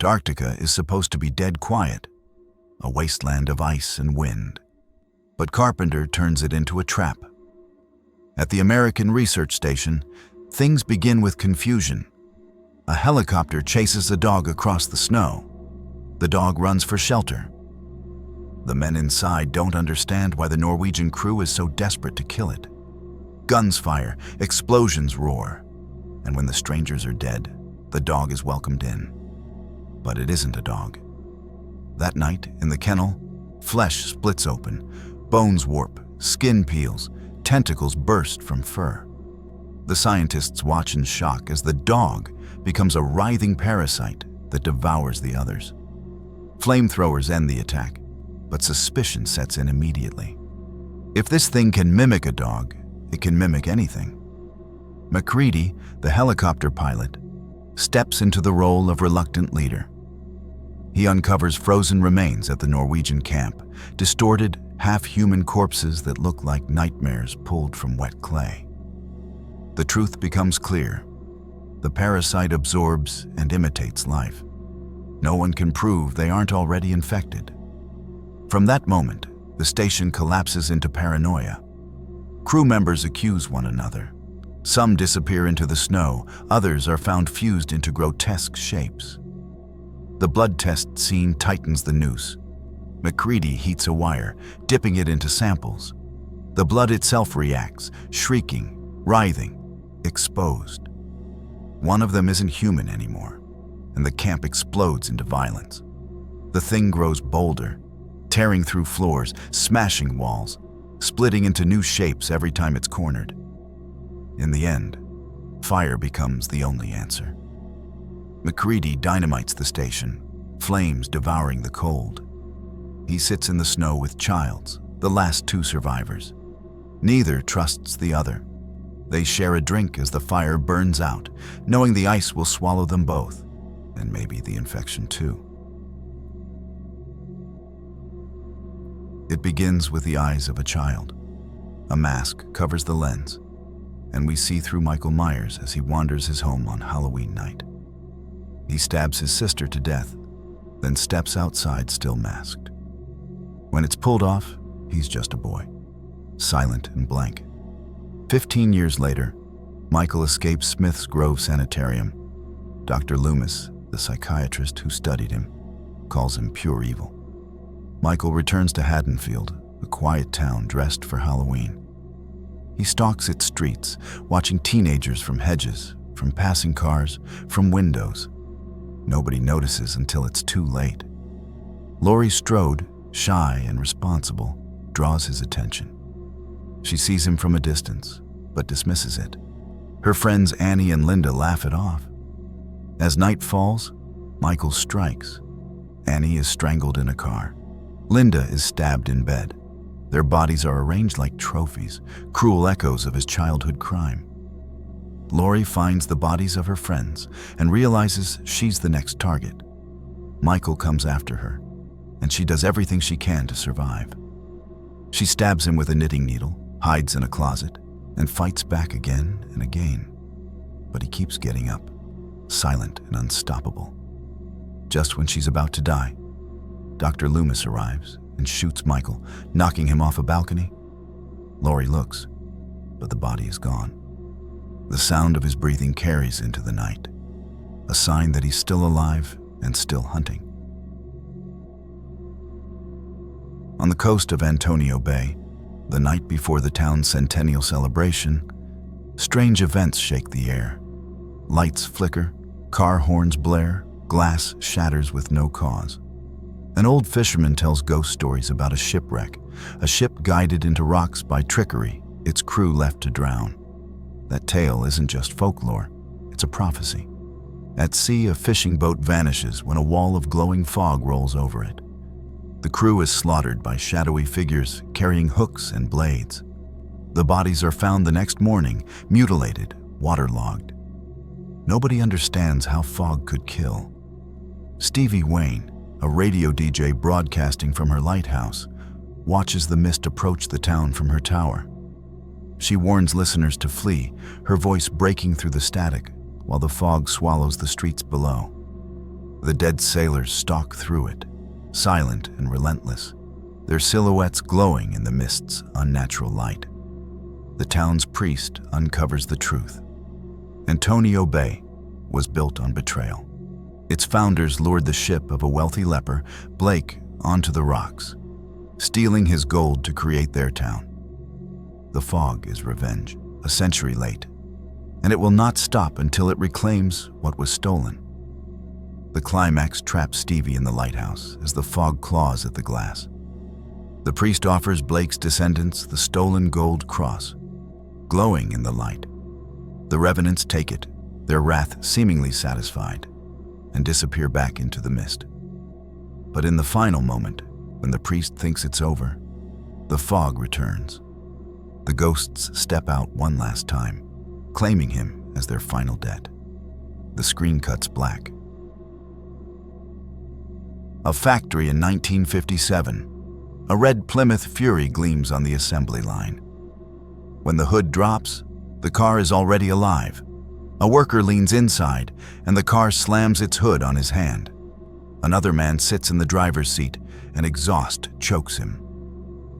Antarctica is supposed to be dead quiet, a wasteland of ice and wind. But Carpenter turns it into a trap. At the American Research Station, things begin with confusion. A helicopter chases a dog across the snow. The dog runs for shelter. The men inside don't understand why the Norwegian crew is so desperate to kill it. Guns fire, explosions roar, and when the strangers are dead, the dog is welcomed in. But it isn't a dog. That night, in the kennel, flesh splits open, bones warp, skin peels, tentacles burst from fur. The scientists watch in shock as the dog becomes a writhing parasite that devours the others. Flamethrowers end the attack, but suspicion sets in immediately. If this thing can mimic a dog, it can mimic anything. MacReady, the helicopter pilot, steps into the role of reluctant leader. He uncovers frozen remains at the Norwegian camp, distorted, half-human corpses that look like nightmares pulled from wet clay. The truth becomes clear. The parasite absorbs and imitates life. No one can prove they aren't already infected. From that moment, the station collapses into paranoia. Crew members accuse one another. Some disappear into the snow, others are found fused into grotesque shapes. The blood test scene tightens the noose. MacReady heats a wire, dipping it into samples. The blood itself reacts, shrieking, writhing, exposed. One of them isn't human anymore, and the camp explodes into violence. The thing grows bolder, tearing through floors, smashing walls, splitting into new shapes every time it's cornered. In the end, fire becomes the only answer. MacReady dynamites the station, flames devouring the cold. He sits in the snow with Childs, the last two survivors. Neither trusts the other. They share a drink as the fire burns out, knowing the ice will swallow them both, and maybe the infection too. It begins with the eyes of a child. A mask covers the lens, and we see through Michael Myers as he wanders his home on Halloween night. He stabs his sister to death, then steps outside still masked. When it's pulled off, he's just a boy, silent and blank. 15 years later, Michael escapes Smith's Grove Sanitarium. Dr. Loomis, the psychiatrist who studied him, calls him pure evil. Michael returns to Haddonfield, a quiet town dressed for Halloween. He stalks its streets, watching teenagers from hedges, from passing cars, from windows. Nobody notices until it's too late. Laurie Strode, shy and responsible, draws his attention. She sees him from a distance, but dismisses it. Her friends Annie and Linda laugh it off. As night falls, Michael strikes. Annie is strangled in a car. Linda is stabbed in bed. Their bodies are arranged like trophies, cruel echoes of his childhood crime. Laurie finds the bodies of her friends and realizes she's the next target. Michael comes after her, and she does everything she can to survive. She stabs him with a knitting needle, hides in a closet, and fights back again and again. But he keeps getting up, silent and unstoppable. Just when she's about to die, Dr. Loomis arrives and shoots Michael, knocking him off a balcony. Laurie looks, but the body is gone. The sound of his breathing carries into the night, a sign that he's still alive and still hunting. On the coast of Antonio Bay, the night before the town's centennial celebration, strange events shake the air. Lights flicker, car horns blare, glass shatters with no cause. An old fisherman tells ghost stories about a shipwreck, a ship guided into rocks by trickery, its crew left to drown. That tale isn't just folklore, it's a prophecy. At sea, a fishing boat vanishes when a wall of glowing fog rolls over it. The crew is slaughtered by shadowy figures carrying hooks and blades. The bodies are found the next morning, mutilated, waterlogged. Nobody understands how fog could kill. Stevie Wayne, a radio DJ broadcasting from her lighthouse, watches the mist approach the town from her tower. She warns listeners to flee, her voice breaking through the static while the fog swallows the streets below. The dead sailors stalk through it, silent and relentless, their silhouettes glowing in the mist's unnatural light. The town's priest uncovers the truth. Antonio Bay was built on betrayal. Its founders lured the ship of a wealthy leper, Blake, onto the rocks, stealing his gold to create their town. The fog is revenge, a century late, and it will not stop until it reclaims what was stolen. The climax traps Stevie in the lighthouse as the fog claws at the glass. The priest offers Blake's descendants the stolen gold cross, glowing in the light. The revenants take it, their wrath seemingly satisfied, and disappear back into the mist. But in the final moment, when the priest thinks it's over, the fog returns. The ghosts step out one last time, claiming him as their final debt. The screen cuts black. A factory in 1957. A red Plymouth Fury gleams on the assembly line. When the hood drops, the car is already alive. A worker leans inside, and the car slams its hood on his hand. Another man sits in the driver's seat, and exhaust chokes him.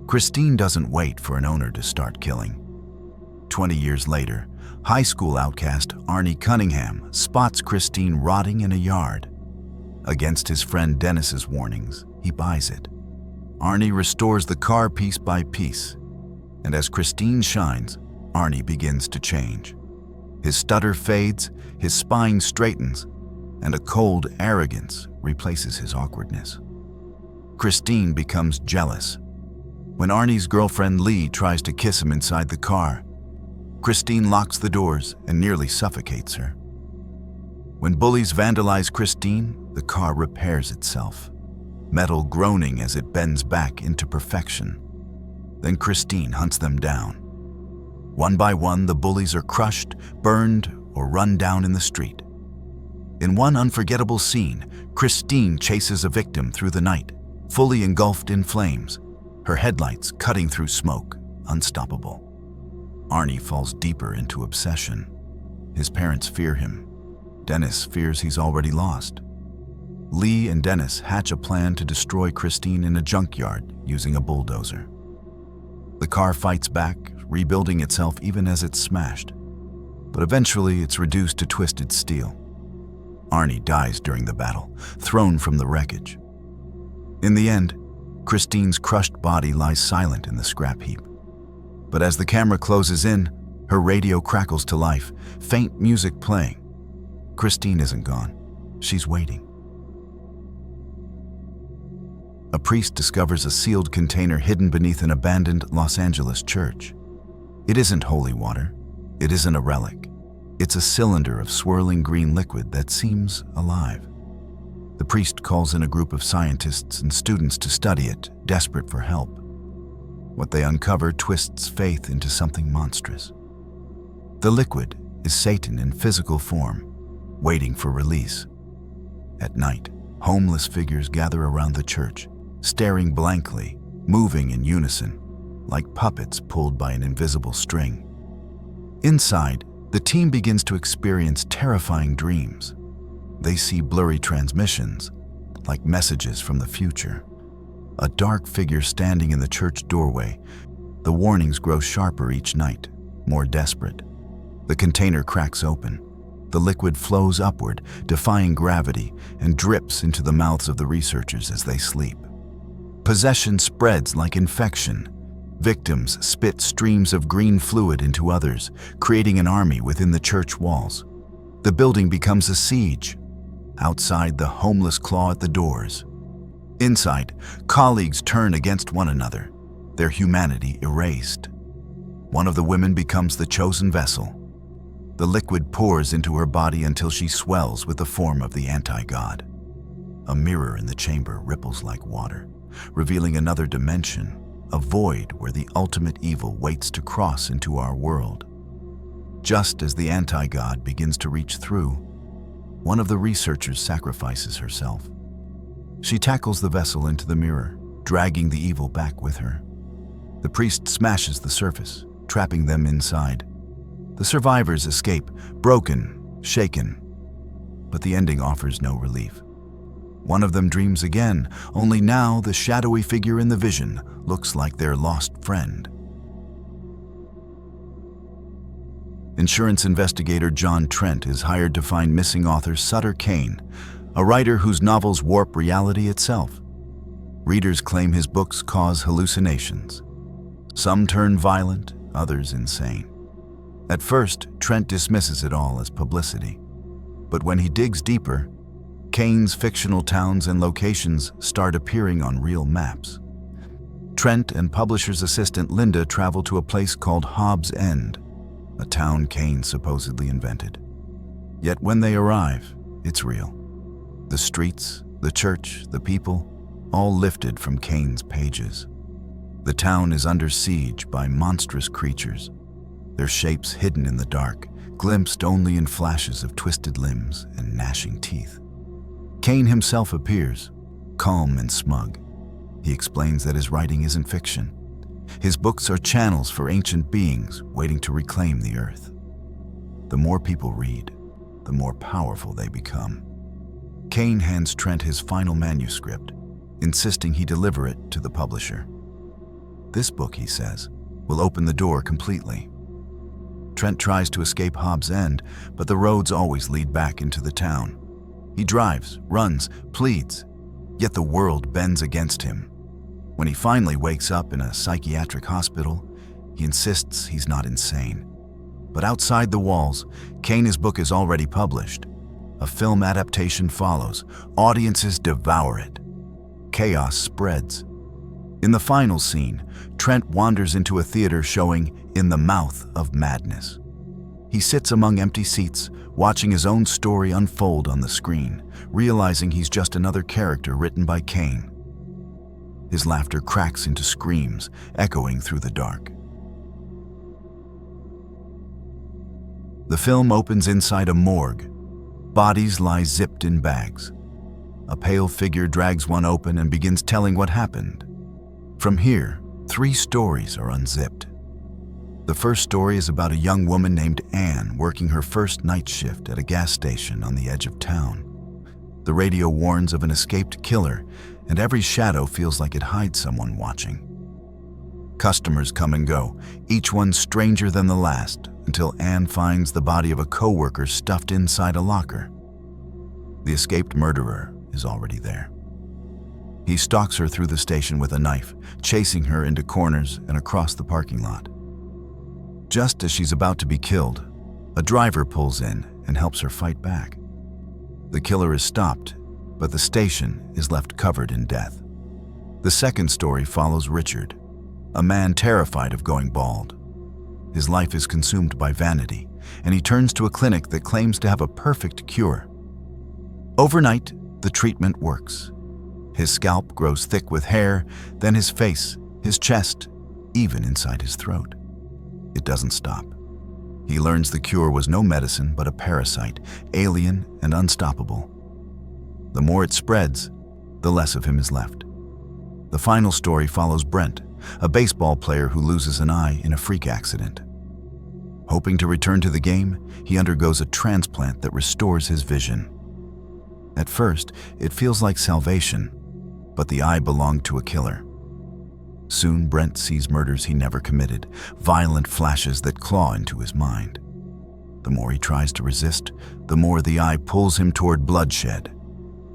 Christine doesn't wait for an owner to start killing. 20 years later, high school outcast Arnie Cunningham spots Christine rotting in a yard. Against his friend Dennis's warnings, he buys it. Arnie restores the car piece by piece, and as Christine shines, Arnie begins to change. His stutter fades, his spine straightens, and a cold arrogance replaces his awkwardness. Christine becomes jealous. When Arnie's girlfriend Lee tries to kiss him inside the car, Christine locks the doors and nearly suffocates her. When bullies vandalize Christine, the car repairs itself, metal groaning as it bends back into perfection. Then Christine hunts them down. One by one, the bullies are crushed, burned, or run down in the street. In one unforgettable scene, Christine chases a victim through the night, fully engulfed in flames, her headlights cutting through smoke, unstoppable. Arnie falls deeper into obsession. His parents fear him. Dennis fears he's already lost. Lee and Dennis hatch a plan to destroy Christine in a junkyard using a bulldozer. The car fights back, rebuilding itself even as it's smashed. But eventually it's reduced to twisted steel. Arnie dies during the battle, thrown from the wreckage. In the end, Christine's crushed body lies silent in the scrap heap. But as the camera closes in, her radio crackles to life, faint music playing. Christine isn't gone. She's waiting. A priest discovers a sealed container hidden beneath an abandoned Los Angeles church. It isn't holy water. It isn't a relic. It's a cylinder of swirling green liquid that seems alive. The priest calls in a group of scientists and students to study it, desperate for help. What they uncover twists faith into something monstrous. The liquid is Satan in physical form, waiting for release. At night, homeless figures gather around the church, staring blankly, moving in unison, like puppets pulled by an invisible string. Inside, the team begins to experience terrifying dreams. They see blurry transmissions, like messages from the future. A dark figure standing in the church doorway. The warnings grow sharper each night, more desperate. The container cracks open. The liquid flows upward, defying gravity, and drips into the mouths of the researchers as they sleep. Possession spreads like infection. Victims spit streams of green fluid into others, creating an army within the church walls. The building becomes a siege. Outside, the homeless claw at the doors. Inside, colleagues turn against one another, their humanity erased. One of the women becomes the chosen vessel. The liquid pours into her body until she swells with the form of the anti-god. A mirror in the chamber ripples like water, revealing another dimension, a void where the ultimate evil waits to cross into our world. Just as the anti-god begins to reach through, one of the researchers sacrifices herself. She tackles the vessel into the mirror, dragging the evil back with her. The priest smashes the surface, trapping them inside. The survivors escape, broken, shaken, but the ending offers no relief. One of them dreams again, only now the shadowy figure in the vision looks like their lost friend. Insurance investigator John Trent is hired to find missing author Sutter Kane, a writer whose novels warp reality itself. Readers claim his books cause hallucinations. Some turn violent, others insane. At first, Trent dismisses it all as publicity. But when he digs deeper, Kane's fictional towns and locations start appearing on real maps. Trent and publisher's assistant Linda travel to a place called Hobbs End, a town Kane supposedly invented. Yet when they arrive, it's real. The streets, the church, the people, all lifted from Kane's pages. The town is under siege by monstrous creatures, their shapes hidden in the dark, glimpsed only in flashes of twisted limbs and gnashing teeth. Kane himself appears, calm and smug. He explains that his writing isn't fiction. His books are channels for ancient beings waiting to reclaim the earth. The more people read, the more powerful they become. Kane hands Trent his final manuscript, insisting he deliver it to the publisher. This book, he says, will open the door completely. Trent tries to escape Hobbs End, but the roads always lead back into the town. He drives, runs, pleads, yet the world bends against him. When he finally wakes up in a psychiatric hospital, he insists he's not insane. But outside the walls, Kane's book is already published. A film adaptation follows. Audiences devour it. Chaos spreads. In the final scene, Trent wanders into a theater showing In the Mouth of Madness. He sits among empty seats, watching his own story unfold on the screen, realizing he's just another character written by Kane. His laughter cracks into screams, echoing through the dark. The film opens inside a morgue. Bodies lie zipped in bags. A pale figure drags one open and begins telling what happened. From here, 3 stories are unzipped. The first story is about a young woman named Anne working her first night shift at a gas station on the edge of town. The radio warns of an escaped killer, and every shadow feels like it hides someone watching. Customers come and go, each one stranger than the last, until Anne finds the body of a coworker stuffed inside a locker. The escaped murderer is already there. He stalks her through the station with a knife, chasing her into corners and across the parking lot. Just as she's about to be killed, a driver pulls in and helps her fight back. The killer is stopped, but the station is left covered in death. The second story follows Richard, a man terrified of going bald. His life is consumed by vanity, and he turns to a clinic that claims to have a perfect cure. Overnight, the treatment works. His scalp grows thick with hair, then his face, his chest, even inside his throat. It doesn't stop. He learns the cure was no medicine but a parasite, alien and unstoppable. The more it spreads, the less of him is left. The final story follows Brent, a baseball player who loses an eye in a freak accident. Hoping to return to the game, he undergoes a transplant that restores his vision. At first, it feels like salvation, but the eye belonged to a killer. Soon, Brent sees murders he never committed, violent flashes that claw into his mind. The more he tries to resist, the more the eye pulls him toward bloodshed.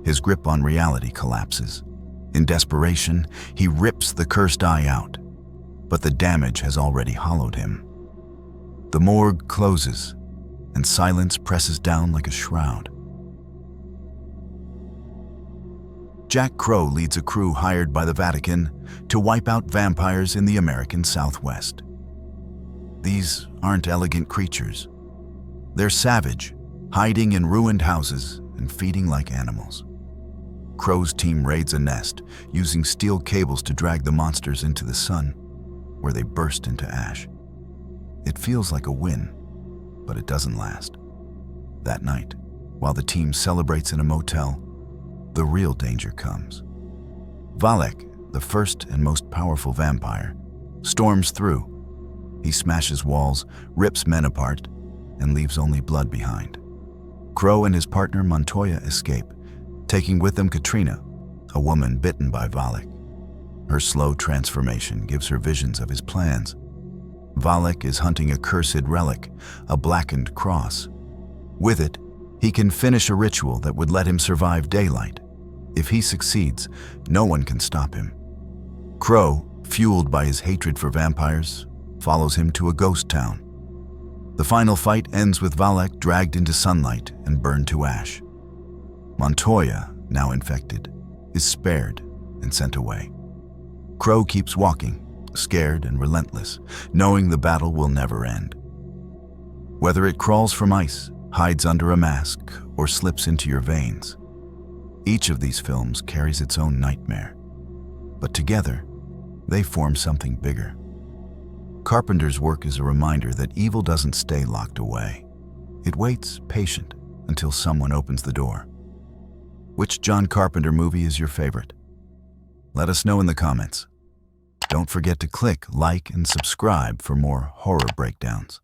His grip on reality collapses. In desperation, he rips the cursed eye out, but the damage has already hollowed him. The morgue closes, and silence presses down like a shroud. Jack Crow leads a crew hired by the Vatican to wipe out vampires in the American Southwest. These aren't elegant creatures. They're savage, hiding in ruined houses and feeding like animals. Crow's team raids a nest, using steel cables to drag the monsters into the sun, where they burst into ash. It feels like a win, but it doesn't last. That night, while the team celebrates in a motel, the real danger comes. Valek, the first and most powerful vampire, storms through. He smashes walls, rips men apart, and leaves only blood behind. Crow and his partner Montoya escape, taking with them Katrina, a woman bitten by Valak. Her slow transformation gives her visions of his plans. Valak is hunting a cursed relic, a blackened cross. With it, he can finish a ritual that would let him survive daylight. If he succeeds, no one can stop him. Crow, fueled by his hatred for vampires, follows him to a ghost town. The final fight ends with Valak dragged into sunlight and burned to ash. Montoya, now infected, is spared and sent away. Crow keeps walking, scared and relentless, knowing the battle will never end. Whether it crawls from ice, hides under a mask, or slips into your veins, each of these films carries its own nightmare. But together, they form something bigger. Carpenter's work is a reminder that evil doesn't stay locked away. It waits, patient, until someone opens the door. Which John Carpenter movie is your favorite? Let us know in the comments. Don't forget to click like and subscribe for more horror breakdowns.